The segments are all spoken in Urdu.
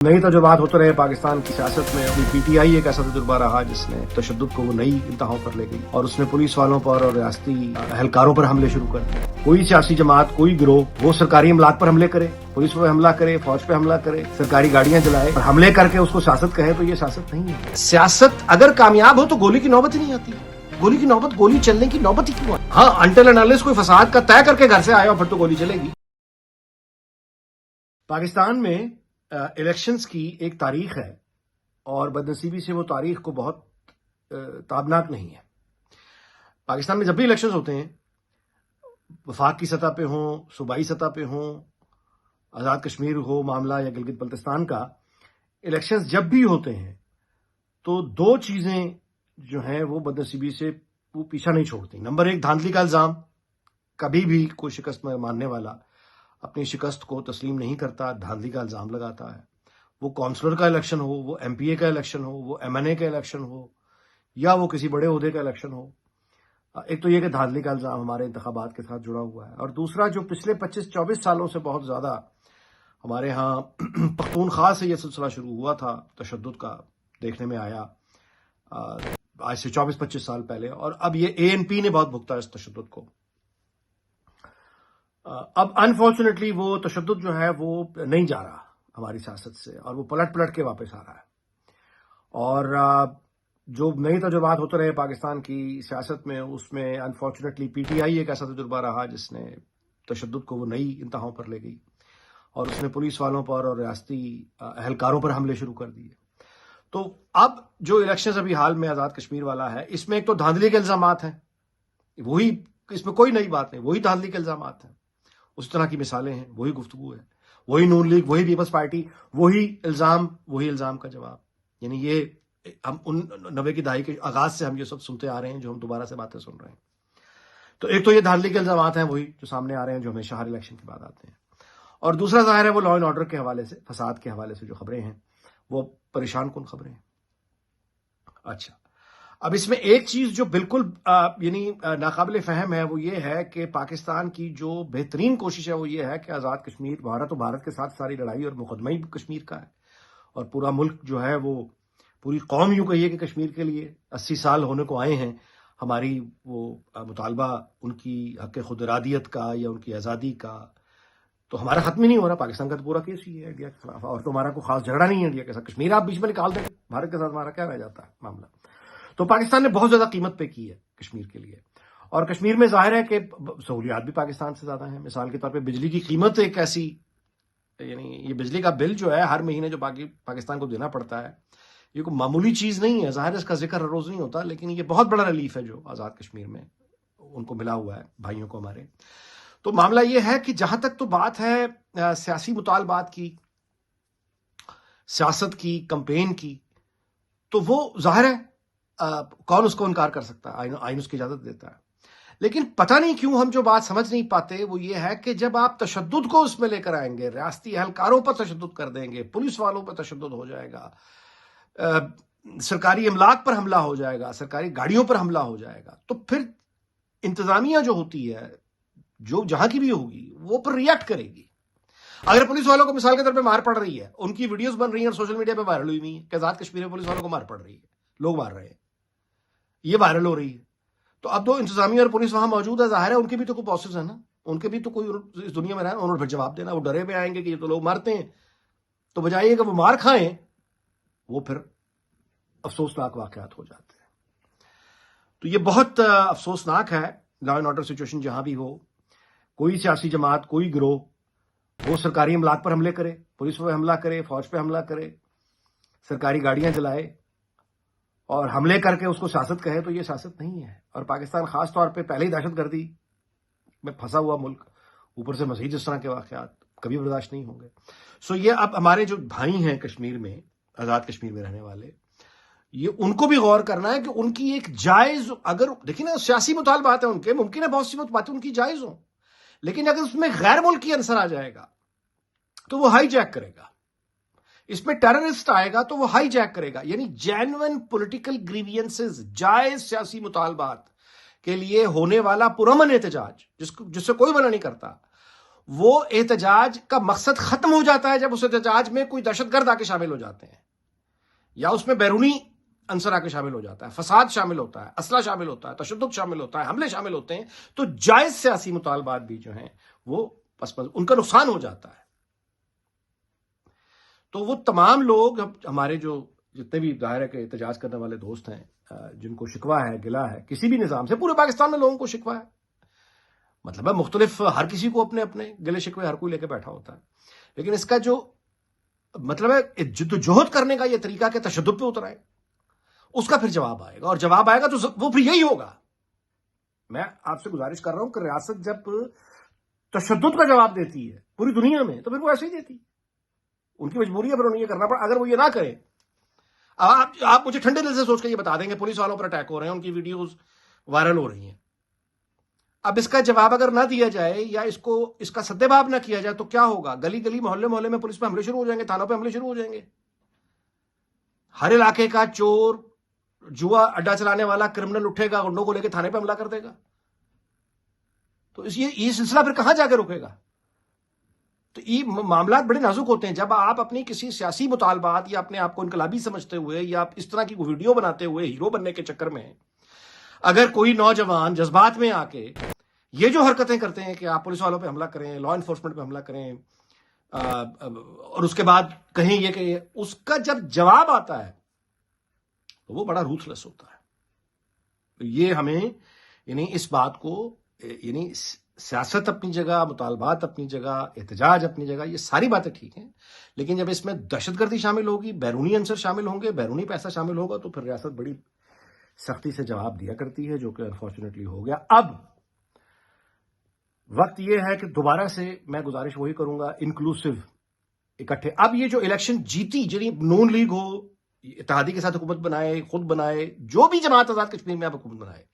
نئی تجربات ہوتے رہے پاکستان کی سیاست میں. ابھی پی ٹی آئی ایک ایسا تجربہ رہا جس نے تشدد کو وہ نئی انتہاؤں پر لے گئی اور اس نے پولیس والوں پر اور ریاستی اہلکاروں پر حملے شروع کر دیے. کوئی سیاسی جماعت، کوئی گروہ وہ سرکاری املاک پر حملے کرے، پولیس پہ حملہ کرے، فوج پہ حملہ کرے، سرکاری گاڑیاں جلائے اور حملے کر کے اس کو سیاست کہے تو یہ سیاست نہیں ہے. سیاست اگر کامیاب ہو تو گولی کی نوبت ہی نہیں آتی. گولی کی نوبت، گولی چلنے کی نوبت ہی کیوں؟ ہاں، انٹل انالیس کوئی فساد کا طے کر کے گھر سے آیا پھر تو گولی چلے گی. پاکستان میں الیکشنز کی ایک تاریخ ہے اور بدنصیبی سے وہ تاریخ کو بہت تابناک نہیں ہے. پاکستان میں جب بھی الیکشنز ہوتے ہیں، وفاق کی سطح پہ ہوں، صوبائی سطح پہ ہوں، آزاد کشمیر ہو معاملہ یا گلگت بلتستان کا، الیکشنز جب بھی ہوتے ہیں تو دو چیزیں جو ہیں وہ بدنصیبی سے وہ پیچھا نہیں چھوڑتی. نمبر ایک، دھاندلی کا الزام. کبھی بھی کوئی شکست میں ماننے والا اپنی شکست کو تسلیم نہیں کرتا، دھاندلی کا الزام لگاتا ہے. وہ کونسلر کا الیکشن ہو، وہ ایم پی اے کا الیکشن ہو، وہ ایم این اے کا الیکشن ہو یا وہ کسی بڑے عہدے کا الیکشن ہو. ایک تو یہ کہ دھاندلی کا الزام ہمارے انتخابات کے ساتھ جڑا ہوا ہے، اور دوسرا جو پچھلے 25-24 سالوں سے بہت زیادہ ہمارے ہاں پختونخوا سے یہ سلسلہ شروع ہوا تھا تشدد کا، دیکھنے میں آیا آج سے 24-25 سال پہلے، اور اب یہ اے این پی نے بہت بھگتا ہے اس تشدد کو. اب انفارچونیٹلی وہ تشدد جو ہے وہ نہیں جا رہا ہماری سیاست سے، اور وہ پلٹ کے واپس آ رہا ہے. اور جو نئی تجربات ہوتے رہے پاکستان کی سیاست میں، اس میں انفارچونیٹلی پی ٹی آئی ایک ایسا تجربہ رہا جس نے تشدد کو وہ نئی انتہاؤں پر لے گئی اور اس نے پولیس والوں پر اور ریاستی اہلکاروں پر حملے شروع کر دیے. تو اب جو الیکشنز ابھی حال میں آزاد کشمیر والا ہے، اس میں ایک تو دھاندلی کے الزامات ہیں، وہی، اس میں کوئی نئی بات نہیں، وہی دھاندلی کے الزامات ہیں، اس طرح کی مثالیں ہیں، وہی گفتگو ہے، وہی نون لیگ، وہی پیپلز پارٹی، وہی الزام کا جواب. یعنی یہ ہم ان 90 کی دہائی کے آغاز سے ہم یہ سب سنتے آ رہے ہیں جو ہم دوبارہ سے باتیں سن رہے ہیں. تو ایک تو یہ دھاندلی کے الزامات ہیں وہی جو سامنے آ رہے ہیں جو ہمیشہ ہر الیکشن کے بعد آتے ہیں، اور دوسرا ظاہر ہے وہ لا اینڈ آرڈر کے حوالے سے، فساد کے حوالے سے جو خبریں ہیں وہ پریشان کن خبریں ہیں. اچھا، اب اس میں ایک چیز جو بالکل یعنی ناقابل فہم ہے وہ یہ ہے کہ پاکستان کی جو بہترین کوشش ہے وہ یہ ہے کہ آزاد کشمیر، بھارت و بھارت کے ساتھ ساری لڑائی اور مقدمہ ہی کشمیر کا ہے، اور پورا ملک جو ہے وہ، پوری قوم یوں کہیے کہ کشمیر کے لیے 80 سال ہونے کو آئے ہیں. ہماری وہ مطالبہ ان کی حق خود ارادیت کا یا ان کی آزادی کا تو ہمارا ختم ہی نہیں ہو رہا. پاکستان کا تو پورا کیس ہی ہے انڈیا کے خلاف، اور تو ہمارا کوئی خاص جھگڑا نہیں ہے انڈیا کے ساتھ. کشمیر آپ بیچ میں نکال دیں، بھارت کے ساتھ ہمارا کیا رہ جاتا ہے معاملہ. تو پاکستان نے بہت زیادہ قیمت پے کی ہے کشمیر کے لیے، اور کشمیر میں ظاہر ہے کہ سہولیات بھی پاکستان سے زیادہ ہیں. مثال کے طور پہ بجلی کی قیمت ایک ایسی، یعنی یہ بجلی کا بل جو ہے ہر مہینے جو پاکستان کو دینا پڑتا ہے، یہ کوئی معمولی چیز نہیں ہے. ظاہر ہے اس کا ذکر ہر روز نہیں ہوتا، لیکن یہ بہت بڑا ریلیف ہے جو آزاد کشمیر میں ان کو ملا ہوا ہے، بھائیوں کو ہمارے. تو معاملہ یہ ہے کہ جہاں تک تو بات ہے سیاسی مطالبات کی، سیاست کی، کمپین کی، تو وہ ظاہر ہے کون اس کو انکار کر سکتا ہے، آئین اس کی اجازت دیتا ہے. لیکن پتہ نہیں کیوں ہم جو بات سمجھ نہیں پاتے وہ یہ ہے کہ جب آپ تشدد کو اس میں لے کر آئیں گے، ریاستی اہلکاروں پر تشدد کر دیں گے، پولیس والوں پر تشدد ہو جائے گا، سرکاری املاک پر حملہ ہو جائے گا، سرکاری گاڑیوں پر حملہ ہو جائے گا، تو پھر انتظامیہ جو ہوتی ہے، جو جہاں کی بھی ہوگی، وہ پر ریئیکٹ کرے گی. اگر پولیس والوں کو مثال کے طور پہ مار پڑ رہی ہے، ان کی ویڈیوز بن رہی ہیں اور سوشل میڈیا پہ وائرل ہوئی ہوئی ہیں کہ آزاد کشمیر میں پولیس والوں کو مار پڑ رہی ہے، لوگ مار رہے ہیں، یہ وائرل ہو رہی ہے، تو اب تو انتظامیہ اور پولیس وہاں موجود ہے، ظاہر ہے ان کے بھی تو کوئی پروسیس ہے نا، ان کے بھی تو کوئی اس دنیا میں رہنا، انہوں نے پھر جواب دینا. وہ ڈرے پہ آئیں گے کہ یہ تو لوگ مارتے ہیں، تو بجائے کہ وہ مار کھائیں، وہ پھر افسوسناک واقعات ہو جاتے ہیں. تو یہ بہت افسوسناک ہے. لا اینڈ آرڈر سچویشن جہاں بھی ہو، کوئی سیاسی جماعت، کوئی گروہ وہ سرکاری املاک پر حملے کرے، پولیس پہ حملہ کرے، فوج پہ حملہ کرے، سرکاری گاڑیاں جلائے اور حملے کر کے اس کو سیاست کہے تو یہ سیاست نہیں ہے. اور پاکستان خاص طور پہ پہلے ہی دہشت گردی میں پھنسا ہوا ملک، اوپر سے مزید اس طرح کے واقعات کبھی برداشت نہیں ہوں گے. سو یہ اب ہمارے جو بھائی ہیں کشمیر میں، آزاد کشمیر میں رہنے والے، یہ ان کو بھی غور کرنا ہے کہ ان کی ایک جائز، اگر دیکھیں نا سیاسی مطالبات ہیں ان کے، ممکن ہے بہت سی باتیں ان کی جائز ہوں، لیکن اگر اس میں غیر ملکی عنصر آ جائے گا تو وہ ہائی جیک کرے گا. اس میں ٹیررسٹ آئے گا تو وہ ہائی جیک کرے گا. یعنی جینوئن پولیٹیکل گریوینسز، جائز سیاسی مطالبات کے لیے ہونے والا پرامن احتجاج، جس سے کوئی منع نہیں کرتا، وہ احتجاج کا مقصد ختم ہو جاتا ہے جب اس احتجاج میں کوئی دہشت گرد آ کے شامل ہو جاتے ہیں، یا اس میں بیرونی عنصر آ کے شامل ہو جاتا ہے، فساد شامل ہوتا ہے، اسلحہ شامل ہوتا ہے، تشدد شامل ہوتا ہے، حملے شامل ہوتے ہیں، تو جائز سیاسی مطالبات بھی جو ہیں وہ ان کا نقصان ہو جاتا ہے۔ تو وہ تمام لوگ ہمارے جو جتنے بھی ظاہر ہے کہ احتجاج کرنے والے دوست ہیں، جن کو شکوہ ہے، گلہ ہے کسی بھی نظام سے، پورے پاکستان میں لوگوں کو شکوہ ہے، مطلب ہے مختلف، ہر کسی کو اپنے اپنے گلے شکوے ہر کوئی لے کے بیٹھا ہوتا ہے، لیکن اس کا جو مطلب ہے جدوجہد کرنے کا یہ طریقہ کہ تشدد پہ اتر آئے، اس کا پھر جواب آئے گا، اور جواب آئے گا تو وہ پھر یہی ہوگا۔ میں آپ سے گزارش کر رہا ہوں کہ ریاست جب تشدد کا جواب دیتی ہے پوری دنیا میں تو پھر وہ ایسے ہی دیتی، ان کی مجبوری ہے پھر انہیں یہ کرنا پڑا۔ اگر وہ یہ نہ کرے، آپ مجھے ٹھنڈے دل سے سوچ کے یہ بتا دیں گے پولیس والوں پر اٹیک ہو رہے ہیں، ان کی ویڈیوز وائرل ہو رہی ہیں، اب اس کا جواب اگر نہ دیا جائے یا اس کا سدباب نہ کیا جائے تو کیا ہوگا؟ گلی گلی محلے محلے میں پولیس پہ حملے شروع ہو جائیں گے، تھانوں پہ حملے شروع ہو جائیں گے، ہر علاقے کا چور، جوا اڈا چلانے والا کرمنل اٹھے گا، گنڈوں کو لے کے تھانے پہ حملہ کر دے گا، تو یہ سلسلہ پھر کہاں جا کے رکے گا؟ تو یہ معاملات بڑے نازک ہوتے ہیں جب آپ اپنی کسی سیاسی مطالبات یا اپنے آپ کو انقلابی سمجھتے ہوئے یا اس طرح کی ویڈیو بناتے ہوئے ہیرو بننے کے چکر میں اگر کوئی نوجوان جذبات میں آ کے یہ جو حرکتیں کرتے ہیں کہ آپ پولیس والوں پہ حملہ کریں، لا انفورسمنٹ پہ حملہ کریں، اور اس کے بعد کہیں یہ کہ اس کا جب جواب آتا ہے تو وہ بڑا روتھلیس ہوتا ہے۔ یہ ہمیں یعنی اس بات کو یعنی سیاست اپنی جگہ، مطالبات اپنی جگہ، احتجاج اپنی جگہ، یہ ساری باتیں ٹھیک ہیں، لیکن جب اس میں دہشت گردی شامل ہوگی، بیرونی عنصر شامل ہوں گے، بیرونی پیسہ شامل ہوگا تو پھر ریاست بڑی سختی سے جواب دیا کرتی ہے، جو کہ انفارچونیٹلی ہو گیا۔ اب وقت یہ ہے کہ دوبارہ سے میں گزارش وہی کروں گا، انکلوسیو اکٹھے۔ اب یہ جو الیکشن جیتی، جنہیں نون لیگ ہو، اتحادی کے ساتھ حکومت بنائے، خود بنائے، جو بھی جماعت آزاد کشمیر میں اب حکومت بنائے،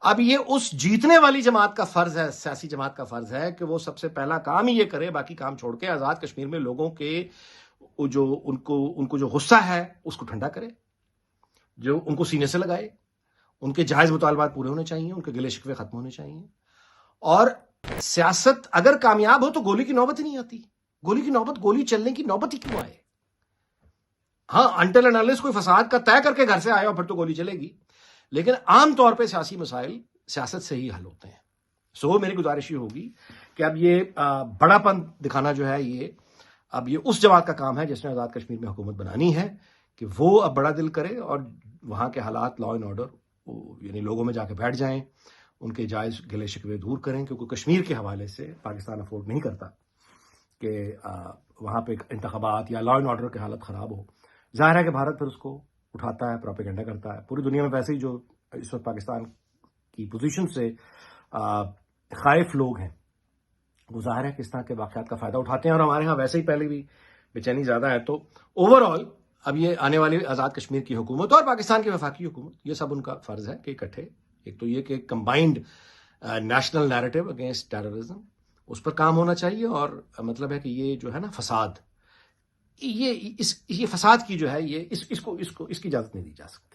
اب یہ اس جیتنے والی جماعت کا فرض ہے، سیاسی جماعت کا فرض ہے کہ وہ سب سے پہلا کام ہی یہ کرے، باقی کام چھوڑ کے آزاد کشمیر میں لوگوں کے جو ان کو جو غصہ ہے اس کو ٹھنڈا کرے، جو ان کو سینے سے لگائے، ان کے جائز مطالبات پورے ہونے چاہیے، ان کے گلے شکوے ختم ہونے چاہیے، اور سیاست اگر کامیاب ہو تو گولی کی نوبت ہی نہیں آتی، گولی چلنے کی نوبت ہی کیوں آئے؟ ہاں، انٹل اینڈ انلیس کوئی فساد کا طے کر کے گھر سے آئے اور پھر تو گولی چلے گی، لیکن عام طور پہ سیاسی مسائل سیاست سے ہی حل ہوتے ہیں۔ سو میری گزارش یہ ہوگی کہ اب یہ بڑا پن دکھانا جو ہے، اب یہ اس جماعت کا کام ہے جس نے آزاد کشمیر میں حکومت بنانی ہے، کہ وہ اب بڑا دل کرے اور وہاں کے حالات، لا اینڈ آرڈر، یعنی لوگوں میں جا کے بیٹھ جائیں، ان کے جائز گلے شکوے دور کریں، کیونکہ کشمیر کے حوالے سے پاکستان افورڈ نہیں کرتا کہ وہاں پہ انتخابات یا لا اینڈ آرڈر کی حالت خراب ہو۔ ظاہر ہے کہ بھارت پھر اس کو اٹھاتا ہے، پروپیگنڈا کرتا ہے، پوری دنیا میں ویسے ہی جو اس وقت پاکستان کی پوزیشن سے خائف لوگ ہیں، وہ ظاہر ہے کہ اس طرح کے واقعات کا فائدہ اٹھاتے ہیں، اور ہمارے ہاں ویسے ہی پہلے بھی بے چینی زیادہ ہے۔ تو اوور آل اب یہ آنے والی آزاد کشمیر کی حکومت اور پاکستان کی وفاقی حکومت، یہ سب ان کا فرض ہے کہ اکٹھے، ایک تو یہ کہ combined national narrative against terrorism, اس پر کام ہونا چاہیے، اور مطلب ہے کہ یہ جو ہے نا فساد، یہ فساد کی جو ہے، اس کی اجازت نہیں دی جا سکتی۔